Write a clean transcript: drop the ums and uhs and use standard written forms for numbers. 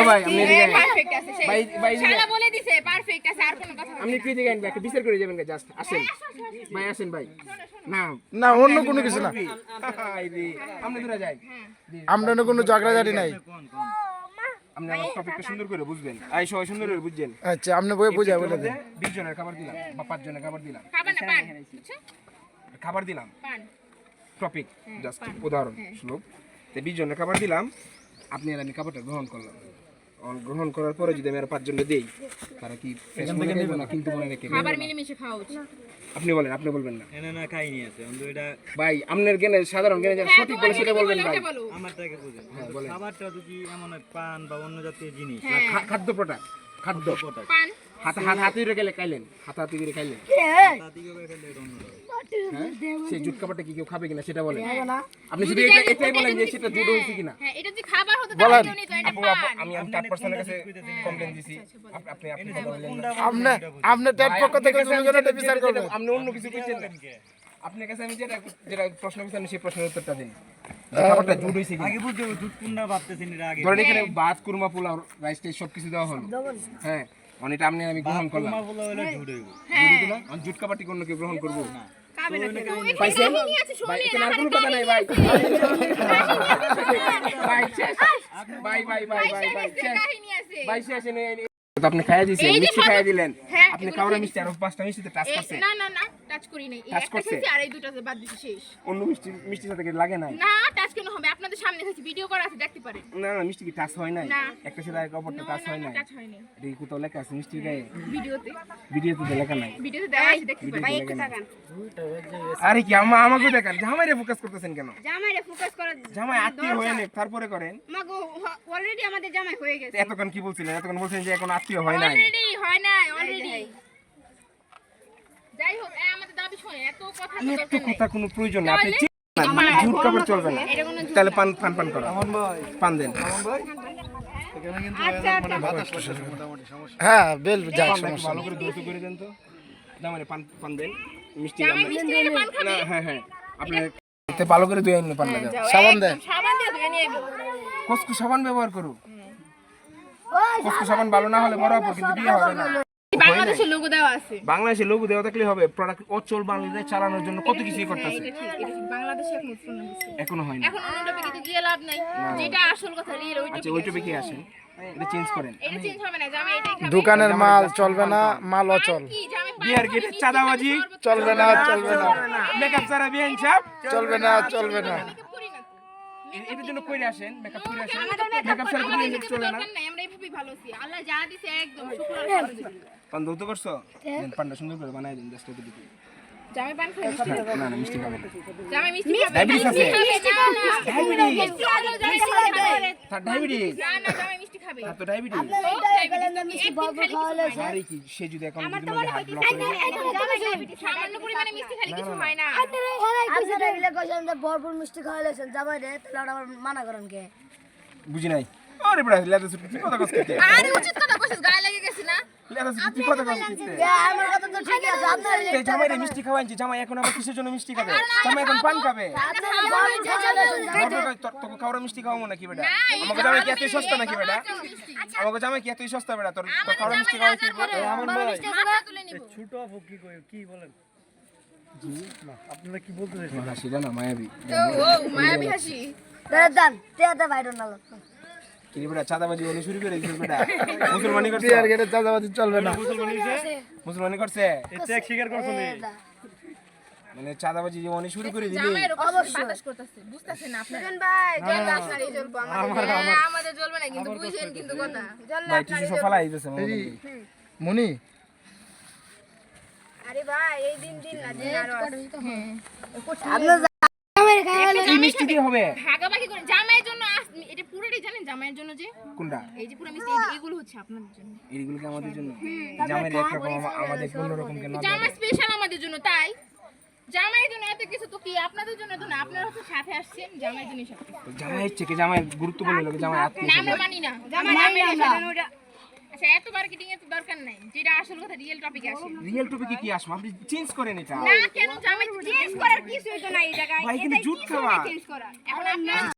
ভাই আপনি এদিকে পারফেক্ট আছে সেই ভাই ভাই শালা বলে দিছে পারফেক্ট আছে আর কোনো কথা আপনি কি দিকে আনবেন বিচার করে যাবেন জাস্ট আসেন ভাই আসেন ভাই না না অন্য কোনো কিছু না আপনি দূরে যাই আমরা কোনো ঝগড়াঝাটি নাই আপনি আমার টপিকটা সুন্দর করে বুঝবেন এই সবাই সুন্দর করে বুঝছেন আচ্ছা আপনি বই বুঝা বলে দেন 20 জনের খাবার দিলাম বা 5 জনের খাবার দিলাম খাবার না পান বুঝছো খাবার দিলাম পান টপিক জাস্ট উদাহরণ শ্লোক তো 20 জনের খাবার দিলাম আপনি আর আমি খাবারটা গ্রহণ করলাম গ্রহণ করার পরে যদি আমি আর 5 জনকে দেই তারা কি ফ্রেশ মনে নেবে না কিন্তু মনে রেখে খাবার মিলেমিশে খাওয়া উচিত আপনি বলেন আপনি বলবেন না এনে না খাইনি আছে অন্ধ এটা ভাই আপনার জ্ঞানে সাধারণ জ্ঞানে যা সঠিক বলে সেটা বলবেন ভাই আমারটাকে বুঝেন খাবারটা যদি এমন হয় পান বা অন্য জাতীয় জিনিস খাদ্য প্রোডাক্ট খাদ্য পান হাতে ধরে গেলে খাইলেন হাতে ধরে খাইলেন তাতে কি করে খেলে এটা অন্য সেই জুট খাবারটা কি কেউ খাবে কিনা সেটা বলেন আপনি শুধু এটাই বলেন যে সেটা জুট হয়েছে কিনা হ্যাঁ এটা যদি খাবার হতো তাহলে কেউ নিত এটা আপু পান আমি 4% এর কাছে কমপ্লেইন দিছি আপনি আপনি কথা বলেন না আপনি ট্যাপ পক্ষ থেকে দুজনে বিচার করবেন আপনি অন্য কিছু বুঝছেন না আপনার কাছে আমি যেটা প্রশ্ন করছি আমি সেই প্রশ্নের উত্তরটা দিন খাবারটা জুট হয়েছে কিনা আগে বুঝতে দুধ কুন্ডা ভাবতেছেন এর আগে ধরেন এখানে ভাত কুরমা পোলাও রাইস টাইস সব কিছু দেওয়া হলো হ্যাঁ মানে এটা আমি গ্রহণ করলাম মা বলা হলো ঝুট হইব জুট না আমি জুট খাবারটি অন্য কেউ গ্রহণ করবো খাবে না পাইছেন ভাই এখানে আর কোনো কথা নাই ভাই ভাই শেষ ভাই ভাই ভাই ভাই ভাই শেষ কাহিনী আছে ভাই শেষ তো আপনি খাইয়া দিয়েছেন মিষ্টি খাইয়া দিলেন হ্যাঁ, আপনি কাউরা মিষ্টি আর 5টা মিষ্টিতে টাচ করছেন না না না টাচ করি নাই এই Touch একটা করছে? খেয়েছি আর এই দুটো বাদ দিছি শেষ অন্য মিষ্টির সাথে কি লাগে নাই না টাচ কেন হবে আপনাদের সামনে আছে ভিডিও করা আছে দেখতে পারেন না না মিষ্টি কি টাচ হয় নাই না। একটা সাথে আরেকটা অপরটা টাচ হয় নাই টাচ হয়নি এটা কি কোথাও লেখা আছে মিষ্টির গায়ে ভিডিওতে ভিডিওতে তো লেখা নাই ভিডিওতে দেওয়া আছে দেখতে পারেন ভিডিওতে লেখা নাই। আরে কি আমাকে দেখান জামাইরে ফোকাস করতেছেন কেন জামাইরে ফোকাস করা জামাই আত্মীয় হয়ে নে তারপরে করেন মাগো অলরেডি আমাদের জামাই হয়ে গেছে এতক্ষণ কি বলছিলেন এতক্ষণ বলছেন যে এখন আত্মীয় হয় নাই অলরেডি হয় না অলরেডি যাই হোক আমাদের দাবি শুনে এত কথা তো এত দরকার কথা নেই কোনো প্রয়োজন না আপনি ঝুট কাপড় চলবে না এটা কোনো তাহলে পান করো পান দেন হ্যাঁ বেল যা সমস্যা ভালো করে দ্রুত করে দেন তো জামাইরে পান দেন মিষ্টি জামাই মিষ্টি হলে পান খাবে না হ্যাঁ হ্যাঁ আপনি এতে ভালো করে ধুয়ে আনুন পান লাগা সাবান দেন সাবান দিয়ে ধুয়ে নিয়ে আইবো কসকু সাবান ব্যবহার করো কসকু সাবান ভালো না হলে বড় হবে কিন্তু বিয়ে হবে না বাংলাদেশের লোগো দেওয়া আছে বাংলাদেশে লোগো দেওয়া থাকলে হবে প্রোডাক্ট অচল বাংলাদেশে চালানোর জন্য কত কিছুই করতেছে এটা ঠিক বাংলাদেশে এখন উৎপন্ন হচ্ছে এখনো হয় না এখন অন্য টপিকে তো গিয়ে লাভ নাই যেটা আসল কথা রিয়েল ওই আচ্ছা ওই টপিকে আসেন এটা চেঞ্জ করেন এটা চেঞ্জ হবে না জামাই এটাই খাবে দোকানের মাল চলবে না মাল অচল কি জামাই বিয়ার গেটে চাঁদাবাজি চলবে না চলবে না মেকআপ ছাড়া বিয়ে হিসাব চলবে না চলবে না এটার জন্য কইরে আসেন মেকআপ করে আসেন মেকআপ ছাড়া তো বিয়ে চলে না দরকার নাই আমরা এইভাবেই ভালো আছি আল্লাহ যা দিছে একদম শুকর আলহামদুলিল্লাহ পান দৌত করছো দেন পানটা সুন্দর করে বানাই দেন জাস্ট একটু দিতে জামাই পান খাবে না না মিষ্টি খাবেন জামাই মিষ্টি খাবে ডায়াবেটিস আছে ডায়াবেটিস তার ডায়াবেটিস না না জামাই মিষ্টি খাবে তার তো ডায়াবেটিস মিষ্টি ভরপুর খাওয়ালে আরে কি সে যদি এখন যদি মনে হাত ব্লক করে সামান্য পরিমাণে মিষ্টি খালি কিছু হয় না আপনারা এগুলো কইছেন যে ভরপুর মিষ্টি খাওয়ালেছেন জামাইরে তাহলে আবার মানা করেন কে বুঝি নাই আরে বড় লেদা সুটি কি কথা কইতে আরে উচিত কথা কইছিস গায়ে লেগে গেছে না লেদা সুটি কি কথা কইতে আমার কথা তো ঠিক আছে আপনারা এই জামাইরে মিষ্টি খাওয়াইছি জামাই এখন আবার কিসের জন্য মিষ্টি খাবে জামাই এখন পান খাবে তোকে কাউরা মিষ্টি খাওয়াবো নাকি বেটা আমাকে জামাই কি এতই সস্তা নাকি বেটা আমাকে জামাই কি এতই সস্তা বেটা তোর কাউরা মিষ্টি খাওয়াই কি আমার ভাই মাথা তুলে নিব ছোট আপু কি কই কি বলেন জি না আপনারা কি বলতে চাইছেন হাসিটা না মায়াবী ও মায়াবি হাসি দান তেতে বাইরে না লোক কি বেটা চাঁদাবাজি বলে শুরু করে দিছিস বেটা মুসলমানি করছে বিয়ার গেটে চাঁদাবাজি চলবে না মুসলমানি করছে এই ত্যাগ স্বীকার করছো নি মানে চাঁদাবাজি জীবনে শুরু করে দিলি জামাইয়ের উপর বাতাস করতেছে বুঝতাছেন না আপনারা ভাই জল আপনারই জ্বলবো আমাদের জ্বলবে না কিন্তু বুঝেন কিন্তু কথা ভাই টিস্যু সব ফালাই দিতেছে মনি আরে ভাই এই দিন দিন না দিন আরো এই মিষ্টি দিয়ে হবে ভাগাভাগি করে জামাইয়ের জন্য এটা পুরোটাই জানেন জামাইয়ের জন্য যে কোনটা এই যে পুরো মিষ্টি এগুলো হচ্ছে আপনাদের জন্য এইগুলো কি আমাদের জন্য জামাইয়ের একরকম আমাদের অন্যরকম কেন জামাই স্পেশাল আমাদের জন্য তাই জামাইয়ের জন্য এত কিছু তো কি আপনাদের জন্য তো না আপনারা হচ্ছে সাথে আসছেন জামাইয়ের জন্য সাথে জামাইয়ের থেকে জামাইয়ের গুরুত্বপূর্ণ লোক জামাই আত্মীয় না আমরা মানি না জামাই আচ্ছা এত মার্কেটিং এর তো দরকার নাই যেটা আসল কথা রিয়েল টপিকে আসে রিয়েল টপিকে কি আসবো আপনি চেঞ্জ করেন এটা না কেন জামাই চেঞ্জ করার কিছু তো নাই এই জায়গায় ভাই কিন্তু জুট খাওয়া চেঞ্জ করা এখন আপনারা